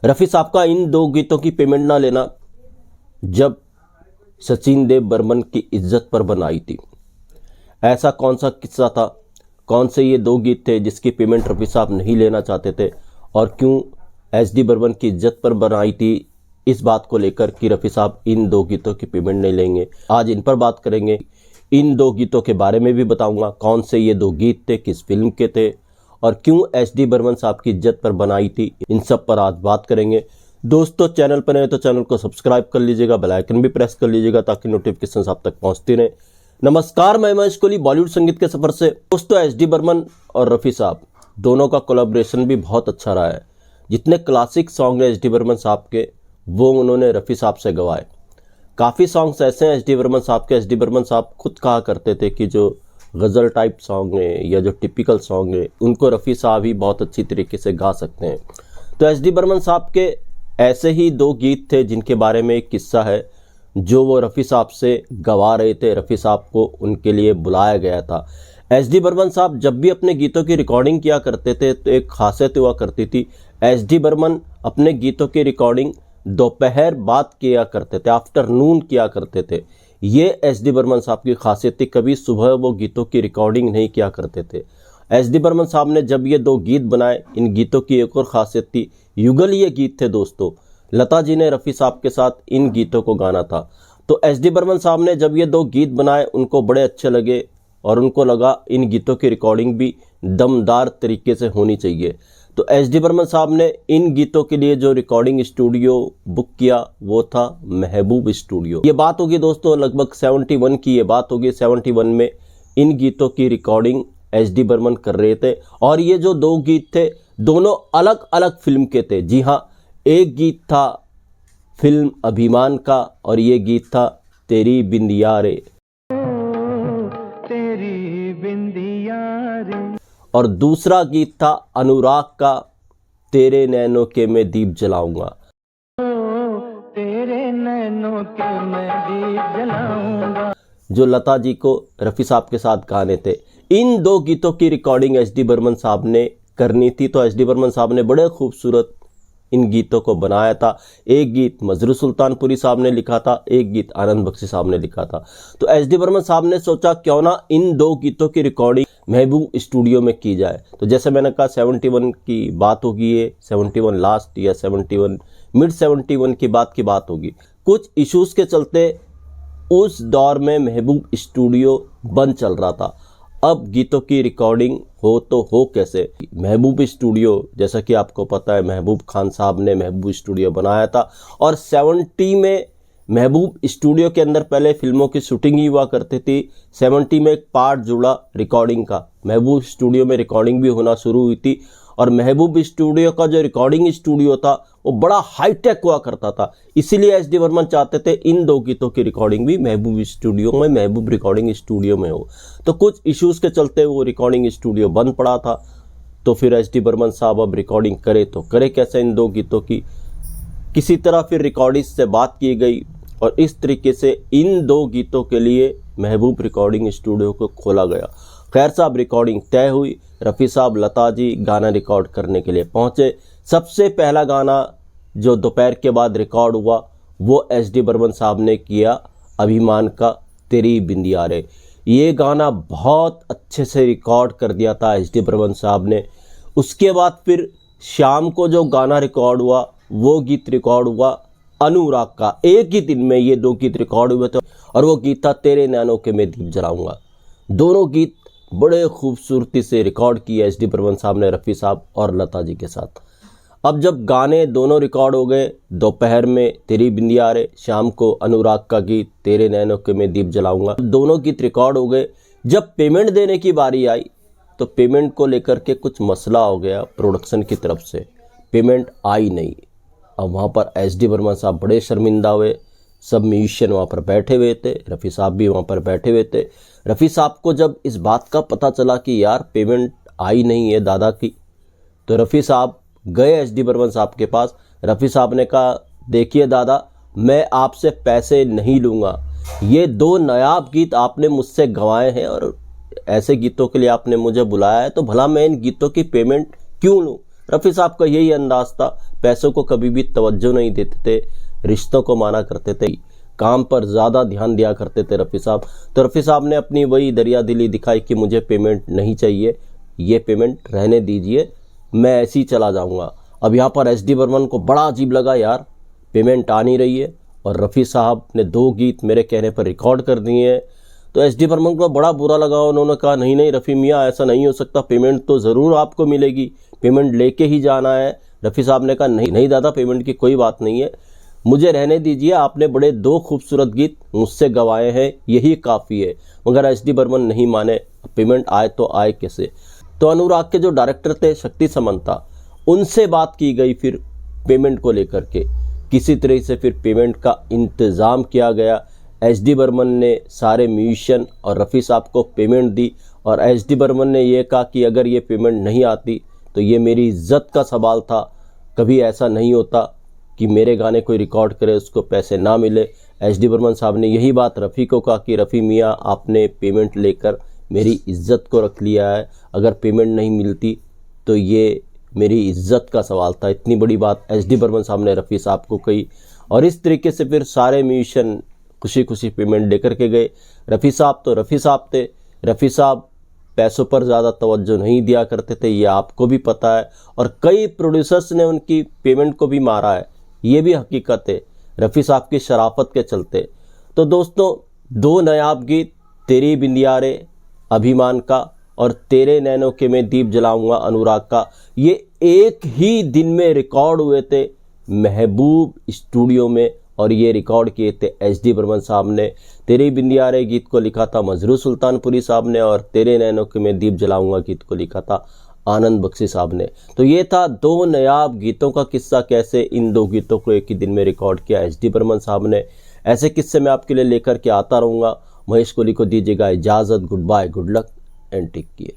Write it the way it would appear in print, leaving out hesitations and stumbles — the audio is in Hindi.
रफ़ी साहब का इन दो गीतों की पेमेंट ना लेना जब सचिन देव बर्मन की इज्जत पर बन आई थी। ऐसा कौन सा किस्सा था, कौन से ये दो गीत थे जिसकी पेमेंट रफ़ी साहब नहीं लेना चाहते थे और क्यों एसडी बर्मन की इज्जत पर बन आई थी, इस बात को लेकर कि रफ़ी साहब इन दो गीतों की पेमेंट नहीं लेंगे। आज इन पर बात करेंगे। इन दो गीतों के बारे में भी बताऊंगा, कौन से ये दो गीत थे, किस फिल्म के थे और क्यों एसडी बर्मन साहब की इज्जत पर बनाई थी। इन सब पर आज बात करेंगे। दोस्तों, चैनल पर नए तो चैनल को सब्सक्राइब कर लीजिएगा, बेल आइकन भी प्रेस कर लीजिएगा ताकि नोटिफिकेशन आप तक पहुंचती रहे। नमस्कार, मैं महेश कोहली बॉलीवुड संगीत के सफर से। दोस्तों, एसडी बर्मन और रफ़ी साहब दोनों का कोलैबोरेशन भी बहुत अच्छा रहा है। जितने क्लासिक सॉन्ग हैं एसडी बर्मन साहब के, वो उन्होंने रफ़ी साहब से गवाए। काफ़ी सॉन्ग्स ऐसे हैं एसडी बर्मन साहब के, एसडी बर्मन साहब खुद कहा करते थे कि जो गज़ल टाइप सॉन्ग है या जो टिपिकल सॉन्ग है उनको रफ़ी साहब ही बहुत अच्छी तरीके से गा सकते हैं। तो एसडी बर्मन साहब के ऐसे ही दो गीत थे जिनके बारे में एक किस्सा है, जो वो रफ़ी साहब से गवा रहे थे। रफ़ी साहब को उनके लिए बुलाया गया था। एसडी बर्मन साहब जब भी अपने गीतों की रिकॉर्डिंग किया करते थे तो एक खासियत हुआ करती थी, एसडी बर्मन अपने गीतों की रिकॉर्डिंग दोपहर बाद किया करते थे, आफ्टरनून किया करते थे। ये एसडी बर्मन साहब की खासियत थी, कभी सुबह वो गीतों की रिकॉर्डिंग नहीं किया करते थे। एसडी बर्मन साहब ने जब ये दो गीत बनाए, इन गीतों की एक और खासियत थी, युगल ये गीत थे दोस्तों। लता जी ने रफ़ी साहब के साथ इन गीतों को गाना था। तो एसडी बर्मन साहब ने जब ये दो गीत बनाए, उनको बड़े अच्छे लगे और उनको लगा इन गीतों की रिकॉर्डिंग भी दमदार तरीके से होनी चाहिए। तो एसडी बर्मन साहब ने इन गीतों के लिए जो रिकॉर्डिंग स्टूडियो बुक किया वो था महबूब स्टूडियो। ये बात होगी दोस्तों लगभग 71 की, ये बात होगी 71 में इन गीतों की रिकॉर्डिंग एसडी बर्मन कर रहे थे। और ये जो दो गीत थे दोनों अलग अलग फिल्म के थे। जी हाँ, एक गीत था फिल्म अभिमान का और ये गीत था तेरी बिंदिया रे, तेरी बिंदिया रे, और दूसरा गीत था अनुराग का तेरे नैनों के मैं दीप जलाऊंगा। तेरे नैनों के मैं दीप जलाऊंगा, जो लता जी को रफ़ी साहब के साथ गाने थे। इन दो गीतों की रिकॉर्डिंग एसडी बर्मन साहब ने करनी थी, तो एसडी बर्मन साहब ने बड़े खूबसूरत इन गीतों को बनाया था। एक गीत मजरू सुल्तानपुरी साहब ने लिखा था, एक गीत आनंद बख्शी साहब ने लिखा था। तो एसडी बर्मन साहब ने सोचा क्यों ना इन दो गीतों की रिकॉर्डिंग महबूब स्टूडियो में की जाए। तो जैसे मैंने कहा 71 की बात होगी, ये 71 लास्ट या 71 मिड 71 की बात होगी। कुछ इश्यूज के चलते उस दौर में महबूब स्टूडियो बंद चल रहा था। अब गीतों की रिकॉर्डिंग हो तो हो कैसे। महबूब स्टूडियो, जैसा कि आपको पता है, महबूब खान साहब ने महबूब स्टूडियो बनाया था और 70 में महबूब स्टूडियो के अंदर पहले फिल्मों की शूटिंग ही हुआ करती थी। 70 में एक पार्ट जुड़ा रिकॉर्डिंग का, महबूब स्टूडियो में रिकॉर्डिंग भी होना शुरू हुई थी। और महबूब स्टूडियो का जो रिकॉर्डिंग स्टूडियो था वो बड़ा हाईटेक हुआ करता था, इसीलिए एसडी बर्मन चाहते थे इन दो गीतों की रिकॉर्डिंग भी महबूब स्टूडियो में, महबूब रिकॉर्डिंग स्टूडियो में हो। तो कुछ इश्यूज के चलते वो रिकॉर्डिंग स्टूडियो बंद पड़ा था। तो फिर एसडी बर्मन साहब अब रिकॉर्डिंग करे तो करे कैसे इन दो गीतों की। किसी तरह फिर रिकॉर्डिस्ट से बात की गई और इस तरीके से इन दो गीतों के लिए महबूब रिकॉर्डिंग स्टूडियो को खोला गया। खैर साहब, रिकॉर्डिंग तय हुई। रफ़ी साहब, लता जी गाना रिकॉर्ड करने के लिए पहुंचे। सबसे पहला गाना जो दोपहर के बाद रिकॉर्ड हुआ वो एसडी बर्मन साहब ने किया अभिमान का तेरी बिंदिया रे। ये गाना बहुत अच्छे से रिकॉर्ड कर दिया था एसडी बर्मन साहब ने। उसके बाद फिर शाम को जो गाना रिकॉर्ड हुआ वो गीत रिकॉर्ड हुआ अनुराग का। एक ही दिन में ये दो गीत रिकॉर्ड हुए थे और वो गीत था तेरे नैनों के मैं दीप जलाऊंगा। दोनों गीत बड़े खूबसूरती से रिकॉर्ड किए एसडी बर्मन साहब ने रफ़ी साहब और लता जी के साथ। अब जब गाने दोनों रिकॉर्ड हो गए, दोपहर में तेरी बिंदिया रे, शाम को अनुराग का गीत तेरे नैनों के मैं दीप जलाऊंगा, दोनों गीत रिकॉर्ड हो गए। जब पेमेंट देने की बारी आई तो पेमेंट को लेकर के कुछ मसला हो गया प्रोडक्शन की तरफ से, पेमेंट आई नहीं। अब वहाँ पर एसडी बर्मन साहब बड़े शर्मिंदा हुए। सब म्यूजिशियन वहाँ पर बैठे हुए थे, रफ़ी साहब भी वहाँ पर बैठे हुए थे। रफ़ी साहब को जब इस बात का पता चला कि यार पेमेंट आई नहीं है दादा की, तो रफ़ी साहब गए एसडी बर्मन साहब के पास। रफ़ी साहब ने कहा, देखिए दादा, मैं आपसे पैसे नहीं लूँगा, ये दो नायाब गीत आपने मुझसे गंवाए हैं और ऐसे गीतों के लिए आपने मुझे बुलाया है, तो भला मैं इन गीतों की पेमेंट क्यों लूँ। रफ़ी साहब का यही अंदाज था, पैसों को कभी भी तवज्जो नहीं देते थे, रिश्तों को माना करते थे, काम पर ज़्यादा ध्यान दिया करते थे रफ़ी साहब। तो रफ़ी साहब ने अपनी वही दरिया दिली दिखाई कि मुझे पेमेंट नहीं चाहिए, ये पेमेंट रहने दीजिए, मैं ऐसे ही चला जाऊँगा। अब यहाँ पर एस डी बर्मन को बड़ा अजीब लगा, यार पेमेंट आ नहीं रही है और रफ़ी साहब ने 2 गीत मेरे कहने पर रिकॉर्ड कर दिए हैं। तो एस डी बर्मन को बड़ा बुरा लगा। उन्होंने कहा नहीं नहीं रफ़ी मियाँ, ऐसा नहीं हो सकता, पेमेंट तो ज़रूर आपको मिलेगी, पेमेंट लेके ही जाना है। रफ़ी साहब ने कहा नहीं नहीं दादा, पेमेंट की कोई बात नहीं है, मुझे रहने दीजिए, आपने बड़े 2 खूबसूरत गीत मुझसे गवाए हैं, यही काफ़ी है। मगर एस डी बर्मन नहीं माने, पेमेंट आए तो आए कैसे। तो अनुराग के जो डायरेक्टर थे शक्ति समंता, उनसे बात की गई फिर पेमेंट को लेकर के, किसी तरह से फिर पेमेंट का इंतज़ाम किया गया। एस डी बर्मन ने सारे म्यूजिशियन और रफ़ी साहब को पेमेंट दी और एस डी बर्मन ने यह कहा कि अगर ये पेमेंट नहीं आती तो ये मेरी इज्जत का सवाल था, कभी ऐसा नहीं होता कि मेरे गाने कोई रिकॉर्ड करे उसको पैसे ना मिले। एस डी बर्मन साहब ने यही बात रफ़ी को कहा कि रफ़ी मियाँ, आपने पेमेंट लेकर मेरी इज्जत को रख लिया है, अगर पेमेंट नहीं मिलती तो ये मेरी इज्जत का सवाल था। इतनी बड़ी बात एस डी बर्मन साहब ने रफ़ी साहब को कही और इस तरीके से फिर सारे म्यूजिशियन खुशी खुशी पेमेंट लेकर के गए। रफ़ी साहब तो रफ़ी साहब थे, रफ़ी साहब पैसों पर ज़्यादा तवज्जो नहीं दिया करते थे, ये आपको भी पता है, और कई प्रोड्यूसर्स ने उनकी पेमेंट को भी मारा है, ये भी हकीकत है, रफ़ी साहब की शराफत के चलते। तो दोस्तों, 2 नायाब गीत, तेरी बिंदिया रे अभिमान का और तेरे नैनों के मैं दीप जलाऊंगा अनुराग का, ये एक ही दिन में रिकॉर्ड हुए थे महबूब स्टूडियो में और ये रिकॉर्ड किए थे एस डी बर्मन साहब ने। तेरी बिंदिया रे गीत को लिखा था मजरू सुल्तानपुरी साहब ने और तेरे नैनों के मैं दीप जलाऊंगा गीत को लिखा था आनंद बख्शी साहब ने। तो ये था 2 नायाब गीतों का किस्सा, कैसे इन 2 गीतों को एक ही दिन में रिकॉर्ड किया एस डी बर्मन साहब ने। ऐसे किस्से मैं आपके लिए लेकर के आता रहूँगा। महेश कोहली को दीजिएगा इजाज़त, good bye, good luck and take care.